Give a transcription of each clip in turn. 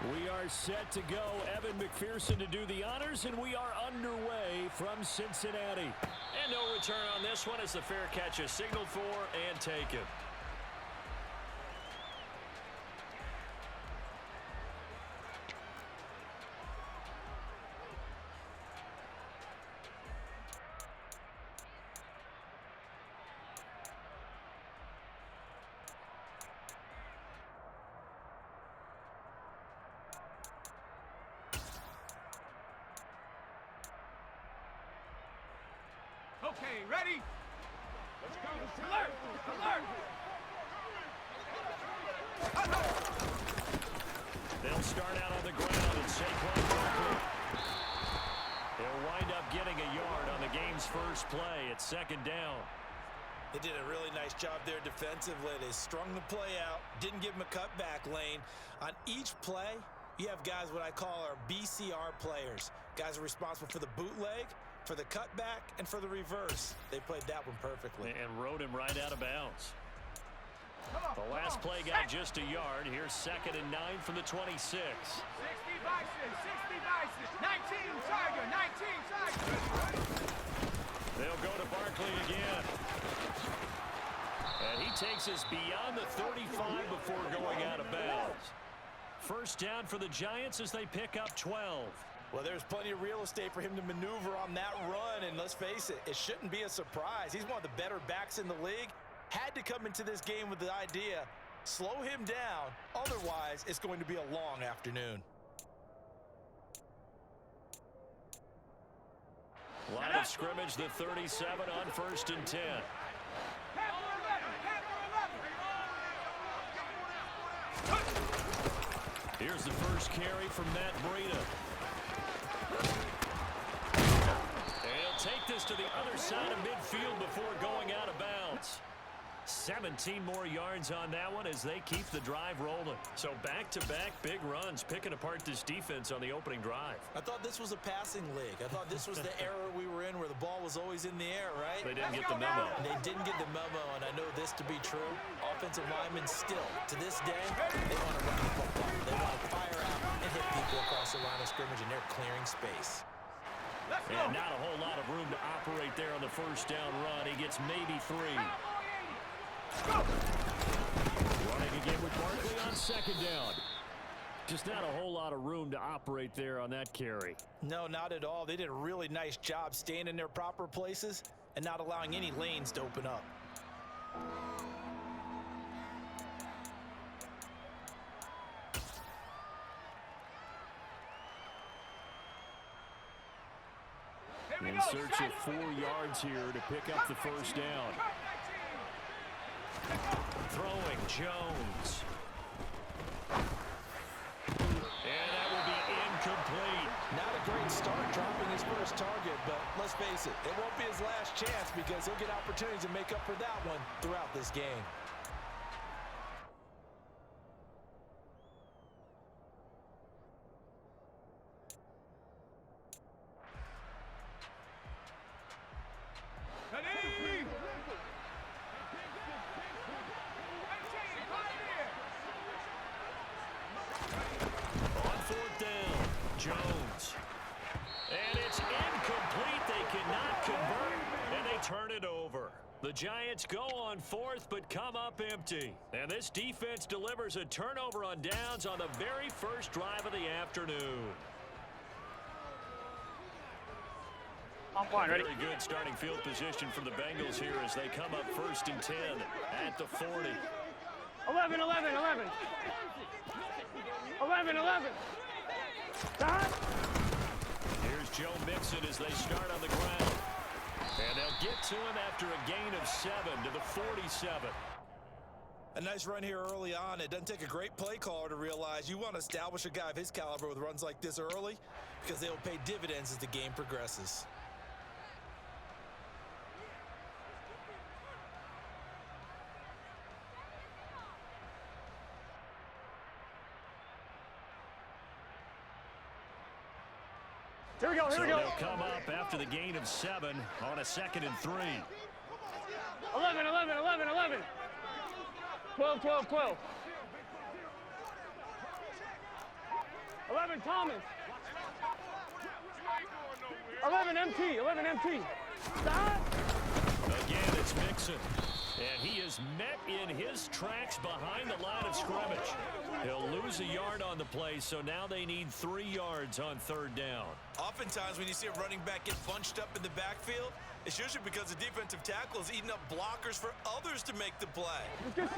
We are set to go. Evan McPherson to do the honors, and we are underway from Cincinnati. And no return on this one as the fair catch is signaled for and taken. Okay, ready? Let's go. Alert! Alert! They'll start out on the ground and Saquon Barkley. They'll wind up getting a yard on the game's first play. It's second down. They did a really nice job there defensively. They strung the play out, didn't give them a cutback lane. On each play, you have guys what I call our BCR players. Guys are responsible for the bootleg, for the cutback, and for the reverse. They played that one perfectly. And rode him right out of bounds. The last play got just a yard. Here's 2nd and 9 from the 26. 60 Bison, 19 Tiger, 19 Tiger. They'll go to Barkley again. And he takes us beyond the 35 before going out of bounds. First down for the Giants as they pick up 12. Well, there's plenty of real estate for him to maneuver on that run, and let's face it, it shouldn't be a surprise. He's one of the better backs in the league. Had to come into this game with the idea, slow him down, otherwise it's going to be a long afternoon. Line of scrimmage, the 37 on 1st and 10. Here's the first carry from Matt Breida. And he'll take this to the other side of midfield before going out of bounds. 17 more yards on that one as they keep the drive rolling. So back-to-back big runs, picking apart this defense on the opening drive. I thought this was a passing league. I thought this was the era we were in where the ball was always in the air, right? They didn't get the memo. They didn't get the memo, and I know this to be true. Offensive linemen still, to this day, they want to run the football. They want to fire out and hit people across the line of scrimmage, and they're clearing space. And not a whole lot of room to operate there on the first down run. He gets maybe 3. Running again with Barkley on 2nd down. Just not a whole lot of room to operate there on that carry. No, not at all. They did a really nice job staying in their proper places and not allowing any lanes to open up. In search of 4 yards here to pick up the first down. Throwing Jones. And that will be incomplete. Not a great start dropping his first target, but let's face it, it won't be his last chance because he'll get opportunities to make up for that one throughout this game. Jones. And it's incomplete. They cannot convert, and they turn it over. The Giants go on 4th, but come up empty. And this defense delivers a turnover on downs on the very first drive of the afternoon. Ready? Very good starting field position for the Bengals here as they come up 1st and 10 at the 40. 11. 11. Here's Joe Mixon as they start on the ground. And they'll get to him after a gain of 7 to the 47. A nice run here early on. It doesn't take a great play caller to realize you want to establish a guy of his caliber with runs like this early because they will pay dividends as the game progresses. Here we go. They'll come up after the gain of 7 on a 2nd and 3. 11. 12. 11 Thomas. 11 MT. 11 MT. Stop. Again, it's Mixon. And he is met in his tracks behind the line of scrimmage. He'll lose a yard on the play, so now they need 3 yards on 3rd down. Oftentimes when you see a running back get bunched up in the backfield, it's usually because the defensive tackle is eating up blockers for others to make the play.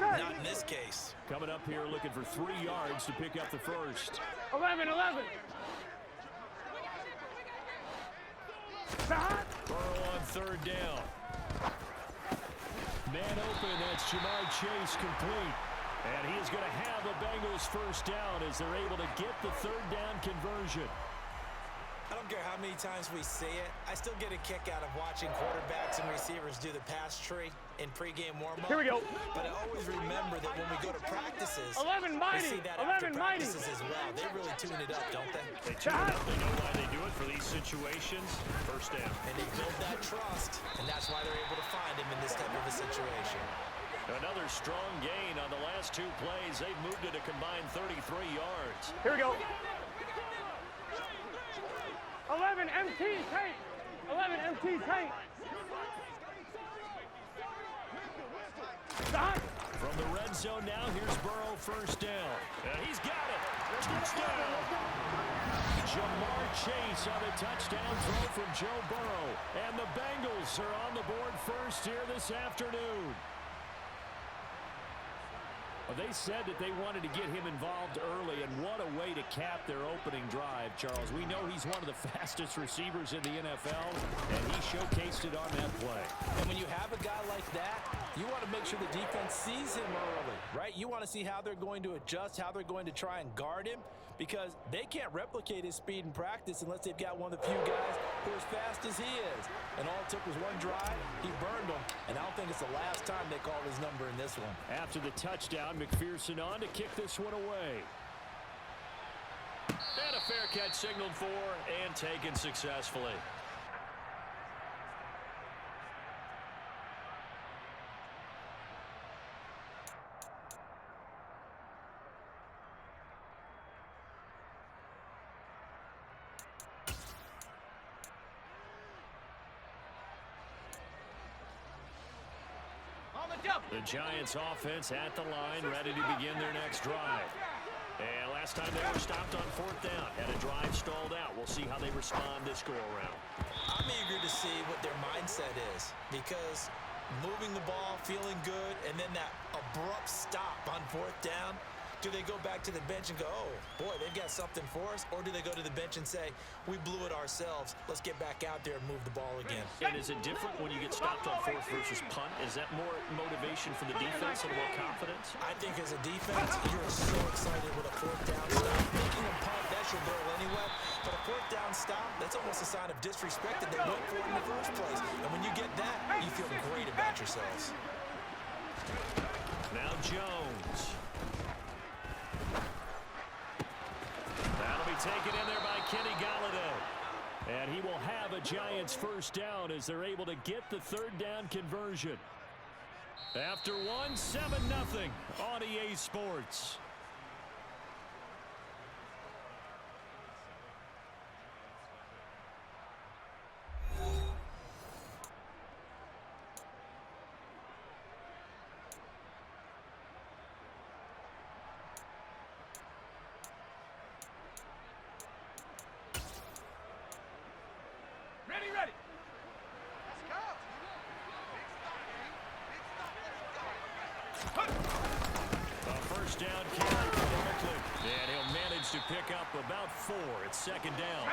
Not in this case. Coming up here looking for 3 yards to pick up the first. 11. Stop. Burrow on 3rd down. Man open, that's Jamar Chase complete. And he is going to have a Bengals first down as they're able to get the 3rd down conversion. I don't care how many times we see it. I still get a kick out of watching quarterbacks and receivers do the pass tree in pregame warm-up. Here we go. But I always remember that when we go to practices, 11 we mighty. see that after 11 mighty. practices as well. They really tune it up, don't they? They tune it up. They know why they do it for these situations. First down. And they build that trust, and that's why they're able to find him in this type of a situation. Another strong gain on the last 2 plays. They've moved it a combined 33 yards. Here we go. 11 MT tank. 11 MT tank. Stop. From the red zone now, here's Burrow first down. And he's got it. Touchdown. Jamar Chase on a touchdown throw from Joe Burrow. And the Bengals are on the board first here this afternoon. Well, they said that they wanted to get him involved early, and what a way to cap their opening drive, Charles. We know he's one of the fastest receivers in the NFL, and he showcased it on that play. And when you have a guy like that, you want to make sure the defense sees him early, right? You want to see how they're going to adjust, how they're going to try and guard him, because they can't replicate his speed in practice unless they've got one of the few guys who are as fast as he is. And all it took was one drive. He burned them, and I don't think it's the last time they called his number in this one. After the touchdown, McPherson on to kick this one away. And a fair catch signaled for and taken successfully. The Giants offense at the line, ready to begin their next drive. And last time they were stopped on 4th down, had a drive stalled out. We'll see how they respond this go-around. I'm eager to see what their mindset is, because moving the ball, feeling good, and then that abrupt stop on 4th down, do they go back to the bench and go, oh, boy, they've got something for us? Or do they go to the bench and say, we blew it ourselves, let's get back out there and move the ball again? And is it different when you get stopped on 4th versus punt? Is that more motivation for the defense and more confidence? I think as a defense, you're so excited with a 4th down stop. Making a punt, that's your goal anyway. But a 4th down stop, that's almost a sign of disrespect that they went for it in the first place. And when you get that, you feel great about yourselves. Now Jones. That'll be taken in there by Kenny Golladay. And he will have a Giants first down as they're able to get the 3rd down conversion. After 7-0 on EA Sports. Ready. A first down carry for Barkley. And he'll manage to pick up about 4. It's 2nd down.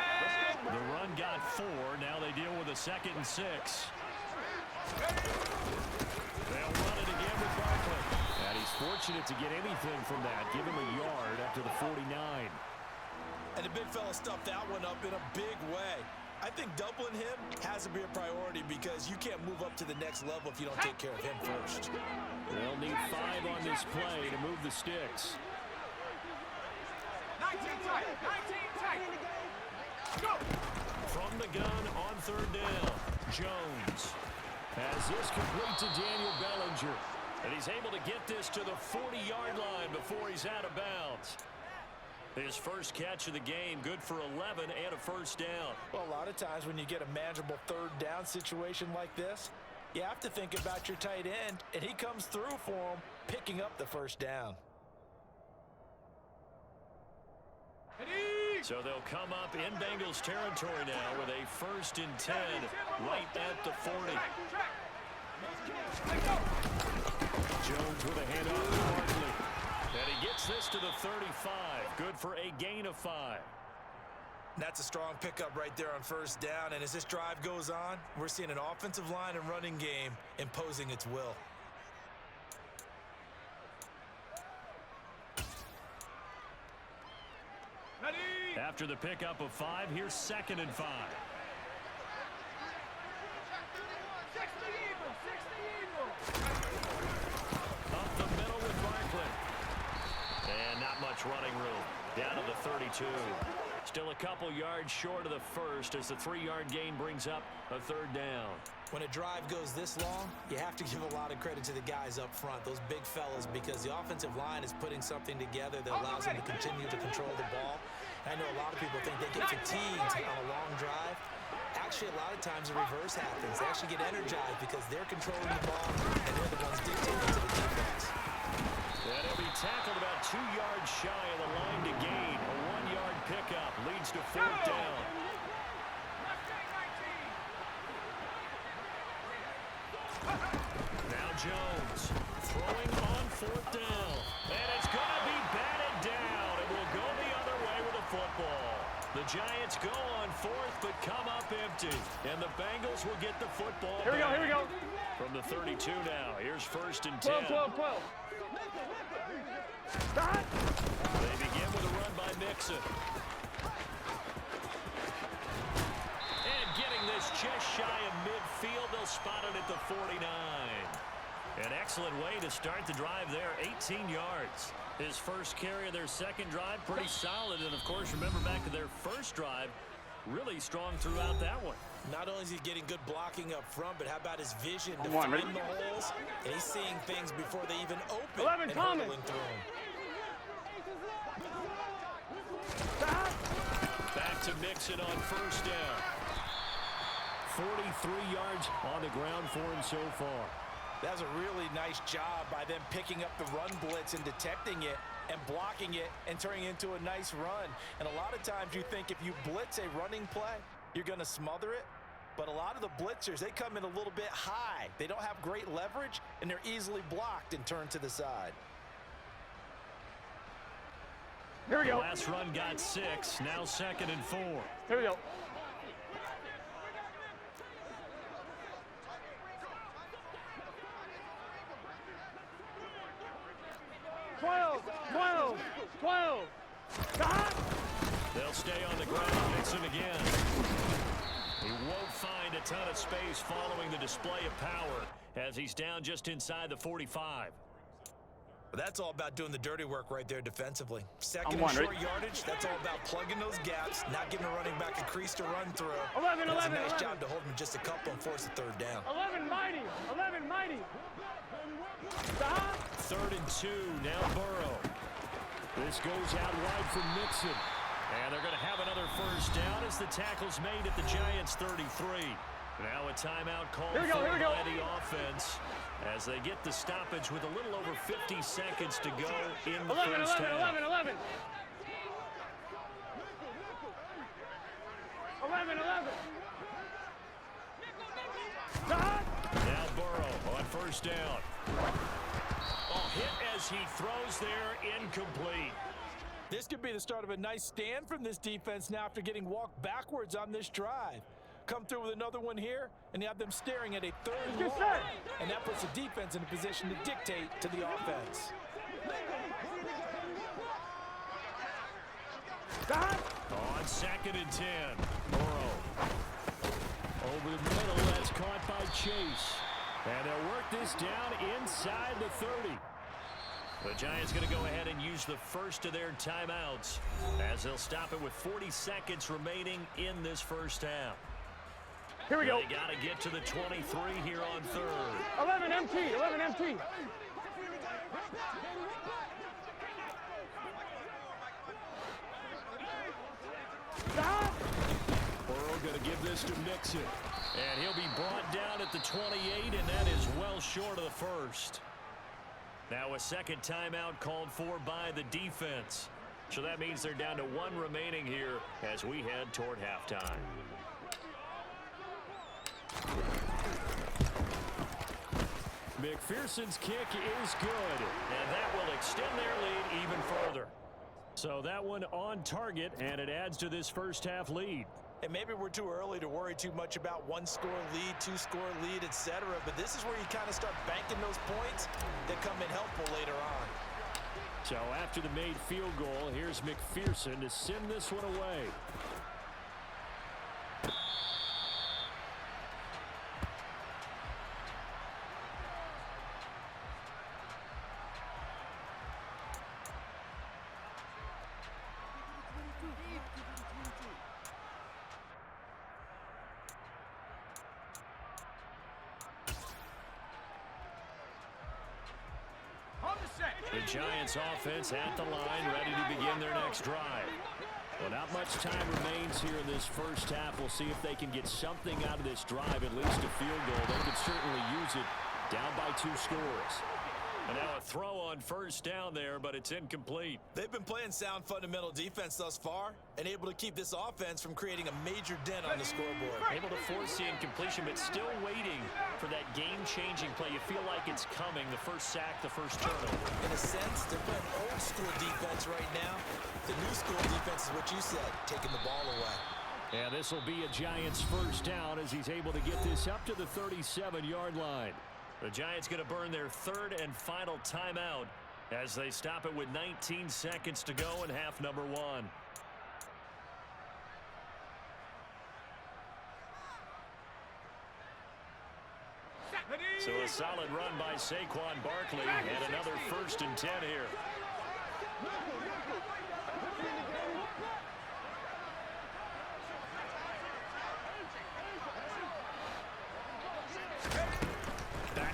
The run got 4. Now they deal with a 2nd and 6. They'll run it again with Barkley. And he's fortunate to get anything from that. Give him a yard up to the 49. And the big fella stuffed that one up in a big way. I think doubling him has to be a priority, because you can't move up to the next level if you don't take care of him first. They'll need 5 on this play to move the sticks. 19 tight. Go. From the gun on 3rd down, Jones has this complete to Daniel Bellinger. And he's able to get this to the 40-yard line before he's out of bounds. His first catch of the game, good for 11 and a first down. Well, a lot of times when you get a manageable third down situation like this, you have to think about your tight end, and he comes through for him, picking up the first down. So they'll come up in Bengals territory now with a 1st and 10 right at the 40. Jones with a handoff to Barkley. And he gets this to the 35. Good for a gain of 5. That's a strong pickup right there on first down. And as this drive goes on, we're seeing an offensive line and running game imposing its will. After the pickup of 5, here's 2nd and 5. Up the middle with Barkley. And not much running room. Down to the 32. Still a couple yards short of the first as the 3-yard gain brings up a 3rd down. When a drive goes this long, you have to give a lot of credit to the guys up front, those big fellas, because the offensive line is putting something together that allows them to continue to control the ball. I know a lot of people think they get fatigued on a long drive. Actually, a lot of times the reverse happens. They actually get energized because they're controlling the ball and they're the ones dictating to the defense. And he'll be tackled about 2 yards shy of the line to gain. A 1-yard pickup leads to 4th down. Now Jones throwing on 4th down. And it's going to be batted down. It will go the other way with the football. The Giants go on 4th but come up empty. And the Bengals will get the football Here we go. From the 32 now. Here's 1st and 10. 12. Stop. They begin with a run by Mixon. And getting this just shy of midfield, they'll spot it at the 49. An excellent way to start the drive there, 18 yards. His first carry of their second drive, pretty solid. And, of course, remember back to their first drive, really strong throughout that one. Not only is he getting good blocking up front, but how about his vision to find the holes? And he's seeing things before they even open and hurdling through them. Back to Mixon on 1st down. 43 yards on the ground for him so far. That was a really nice job by them picking up the run blitz and detecting it and blocking it and turning it into a nice run. And a lot of times you think if you blitz a running play, you're going to smother it. But a lot of the blitzers, they come in a little bit high. They don't have great leverage, and they're easily blocked and turned to the side. Here we go. Last run got 6. Now 2nd and 4. Here we go. Twelve. Stop. They'll stay on the ground. Mixon again. He won't find a ton of space following the display of power as he's down just inside the 45. But that's all about doing the dirty work right there defensively. Second and short yardage, that's all about plugging those gaps, not giving a running back a crease to run through. 11. That's a nice job to hold him just a couple and force a 3rd down. 11 mighty. Stop. 3rd and 2. Now Burrow. This goes out wide for Mixon. And they're going to have another 1st down as the tackle's made at the Giants' 33. Now a timeout call by the offense as they get the stoppage with a little over 50 seconds to go in the first half. 11. Stop. Now Burrow on 1st down. Hit as he throws there, incomplete. This could be the start of a nice stand from this defense now after getting walked backwards on this drive. Come through with another one here, and you have them staring at a 3rd and long. And that puts the defense in a position to dictate to the offense. On 2nd and 10, Burrow. Over the middle, that's caught by Chase. And they'll work this down inside the 30. The Giants going to go ahead and use the first of their timeouts as they'll stop it with 40 seconds remaining in this first half. Here we go. They got to get to the 23 here on 3rd. 11 empty. going to give this to Mixon. And he'll be brought down at the 28, and that is well short of the first. Now a second timeout called for by the defense. So that means they're down to one remaining here as we head toward halftime. McPherson's kick is good, and that will extend their lead even further. So that one on target, and it adds to this first half lead. And maybe we're too early to worry too much about one-score lead, two-score lead, etc. But this is where you kind of start banking those points that come in helpful later on. So after the made field goal, here's McPherson to send this one away. The Giants offense at the line, ready to begin their next drive. Well, not much time remains here in this first half. We'll see if they can get something out of this drive, at least a field goal. They could certainly use it down by 2 scores. And now a throw on first down there, but it's incomplete. They've been playing sound fundamental defense thus far and able to keep this offense from creating a major dent on the scoreboard. Able to force the incompletion, but still waiting for that game-changing play. You feel like it's coming, the first sack, the first turnover. In a sense, they're playing old-school defense right now. The new-school defense is what you said, taking the ball away. Yeah, this will be a Giants first down as he's able to get this up to the 37-yard line. The Giants going to burn their third and final timeout as they stop it with 19 seconds to go in half number 1. So a solid run by Saquon Barkley and another 1st and 10 here.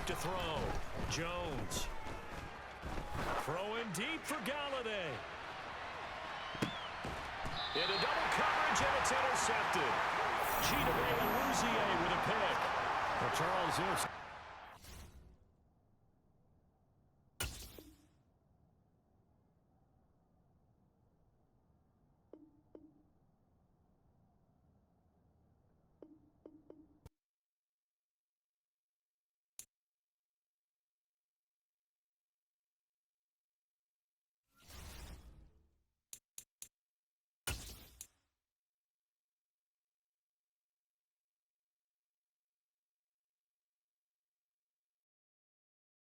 To throw. Jones. Throwing deep for Galladay. Into double coverage, and it's intercepted. Chidobe and Rouzier with a pick. Well, Charles, it's